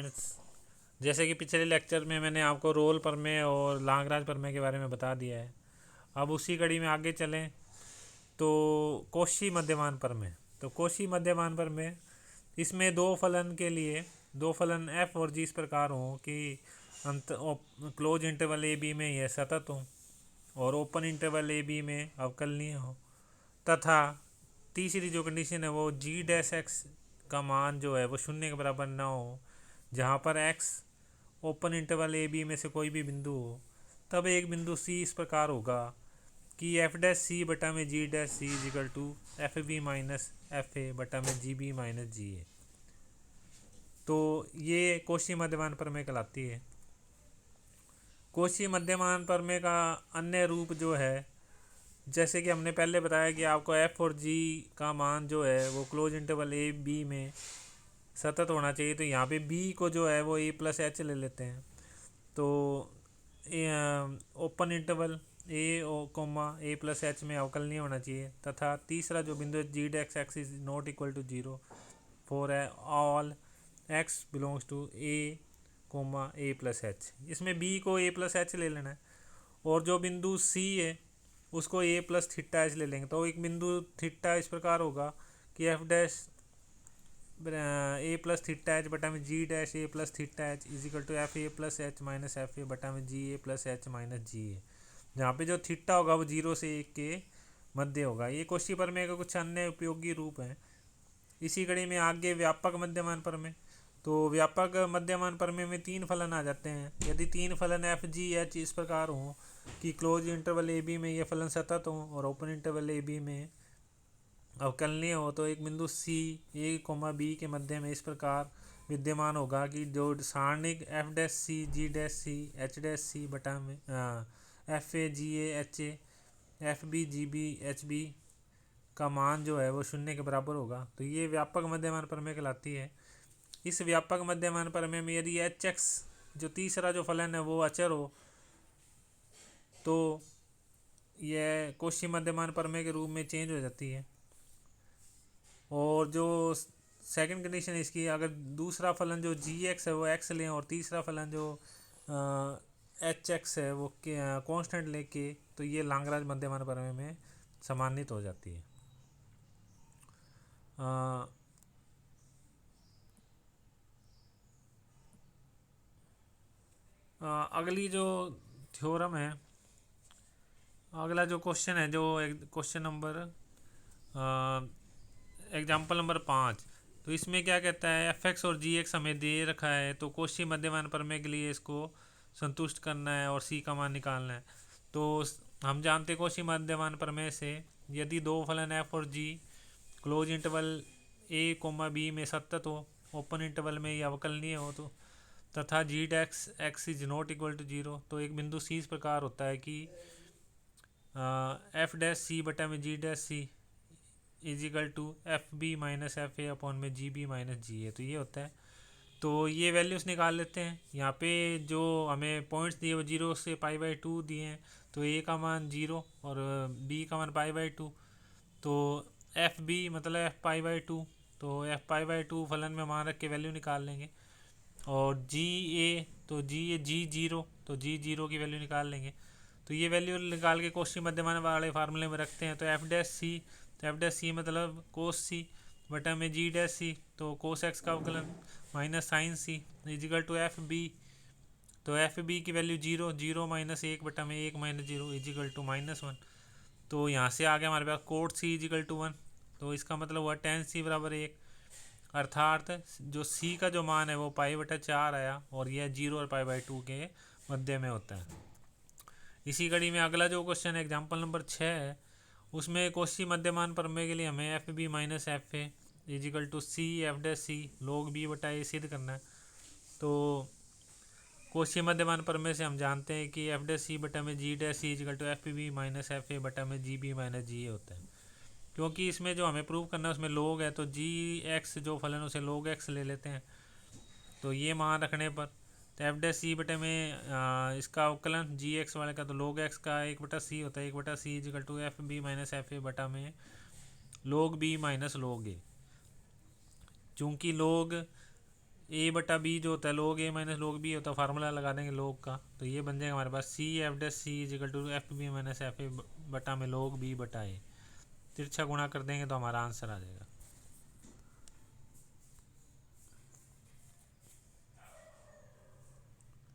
Friends, जैसे कि पिछले लेक्चर में मैंने आपको रोल प्रमेय और लाग्रांज प्रमेय के बारे में बता दिया है। अब उसी कड़ी में आगे चलें तो कौशी मध्यमान प्रमेय। तो कौशी मध्यमान प्रमेय, इसमें दो फलन के लिए दो फलन f और g इस प्रकार हों कि अंत क्लोज इंटरवल ए बी में यह सतत हो और ओपन इंटरवल ए बी में अवकलनीय हो, तथा तीसरी जो कंडीशन है वो g डैश x का मान जो है वो शून्य के बराबर ना हो, जहाँ पर x open interval A B में से कोई भी बिंदु हो। तब एक बिंदु c इस प्रकार होगा कि एफ डैश सी बटा में G dash C is equal to F B minus F A बटा में जी बी माइनस जी ए। तो ये कौशी मध्यमान प्रमेय कहलाती है। कौशी मध्यमान प्रमेय का अन्य रूप जो है, जैसे कि हमने पहले बताया कि आपको एफ और जी का मान जो है वो क्लोज इंटरवल ए बी में सतत होना चाहिए। तो यहाँ पे बी को जो है वो ए प्लस एच ले लेते हैं। तो open interval A comma A plus H में अवकलनीय होना चाहिए, तथा तीसरा जो बिंदु है G dash X is not equal to zero for all X belongs to A comma A plus H. इसमें बी को ए प्लस एच ले लेना है और जो बिंदु सी है उसको ए प्लस थीटा एच ले लेंगे। तो एक बिंदु थीटा इस प्रकार होगा कि F dash A plus theta H बटा में G dash A plus theta H is equal to F A plus H minus F A बटा में G A plus H minus G A, जहाँ पे जो थीटा होगा वो 0 से 1 के मध्य होगा। ये कौशी प्रमेय का कुछ अन्य उपयोगी रूप हैं। इसी कड़ी में आगे व्यापक मध्यमान प्रमेय। तो व्यापक मध्यमान प्रमेय में तीन फलन आ जाते हैं। यदि तीन फलन एफ जी एच इस प्रकार हों कि क्लोज इंटरवल ए बी में ये फलन सतत हों और ओपन इंटरवल ए बी में अवकलनीय हो, तो एक बिंदु सी ए कोमा बी के मध्य में इस प्रकार विद्यमान होगा कि जो सारणिक F dash C G dash C H dash C बटा में F A G A H A F B G B H B का मान जो है वो शून्य के बराबर होगा। तो ये व्यापक मध्यमान प्रमेय कहलाती है। इस व्यापक मध्यमान प्रमेय में यदि एच एक्स जो तीसरा जो फलन है वो अचर हो, तो यह कौशी मध्यमान प्रमेय के रूप में चेंज हो जाती है। और जो सेकंड कंडीशन है इसकी, अगर दूसरा फलन जो जी एक्स है वो एक्स लें और तीसरा फलन जो एच एक्स है वो कांस्टेंट लेके, तो ये लाग्रांज मध्यमान प्रमेय में सम्मानित हो जाती है। अगली जो थ्योरम है, अगला जो क्वेश्चन है, जो क्वेश्चन नंबर एग्जाम्पल नंबर 5। तो इसमें क्या कहता है, एफ एक्स और जी एक्स हमें दे रखा है, तो कौशी मध्यमान प्रमेय के लिए इसको संतुष्ट करना है और सी का मान निकालना है। तो हम जानते हैं कौशी मध्यमान प्रमेय से, यदि दो फलन एफ और जी close interval A coma B में सतत हो, ओपन इंटरवल में ये अवकलनीय हो, तो तथा G dash X is not equal to zero, तो एक बिंदु सी इस प्रकार होता है कि एफ डैश सी बटा में G dash C is equal to F B minus F A upon में जी बी माइनस जी ए। तो ये होता है। तो ये वैल्यूज़ निकाल लेते हैं। यहाँ पे जो हमें पॉइंट्स दिए वो 0 से पाई बाई 2 दिए हैं, तो ए का मान 0 और बी का मान पाई बाई 2। तो एफ बी मतलब एफ पाई बाई 2, तो एफ पाई बाई 2 फलन में मान रख के वैल्यू निकाल लेंगे। और जी ए, तो जी 0, तो जी 0 की वैल्यू निकाल लेंगे। तो ये वैल्यू निकाल के कौशी मध्यमान वाले फार्मूले में रखते हैं। तो एफ डैश सी, तो एफ डैश सी मतलब कोस सी बटा में जी डैश सी, तो कोस एक्स का अवकलन minus sine C is equal to F B. तो एफ बी की वैल्यू 0, 0 माइनस 1 बटा में 1 माइनस 0 इजिकल टू -1। तो यहाँ से आगे हमारे पास कोट सी इजिकल टू 1, तो इसका मतलब हुआ टेन सी बराबर 1, अर्थात जो सी का जो मान है वो पाई बटा 4 आया और यह 0 और पाई बाई 2 के मध्य में होता है। इसी कड़ी में अगला जो क्वेश्चन है एग्जाम्पल नंबर 6 है, उसमें कौशी मध्यमान प्रमेय के लिए हमें F B minus F A equal to C F dash C log B बटा ए सिद्ध करना है। तो कौशी मध्यमान प्रमेय से हम जानते हैं कि एफ डैश सी बटा में G dash C is equal to F B minus F A बटा में जी बी माइनस जी ए होता है। क्योंकि इसमें जो हमें प्रूव करना है उसमें लॉग है, तो जी एक्स जो फलन उसे लॉग एक्स ले लेते हैं। तो ये मान रखने पर तो एफ डैश सी बटे में इसका अवकलन जी एक्स वाले का, तो लॉग एक्स का 1/c होता है, 1/c equal to F B minus F A बटा में log B minus log A. चूँकि लॉग ए बटा बी जो होता है log a minus log b होता है, फार्मूला लगा देंगे log का, तो ये बन जाएगा हमारे पास C F dash C is equal to F B minus F A बटा में log b बटा ए, तिरछा गुणा कर देंगे तो हमारा आंसर आ जाएगा।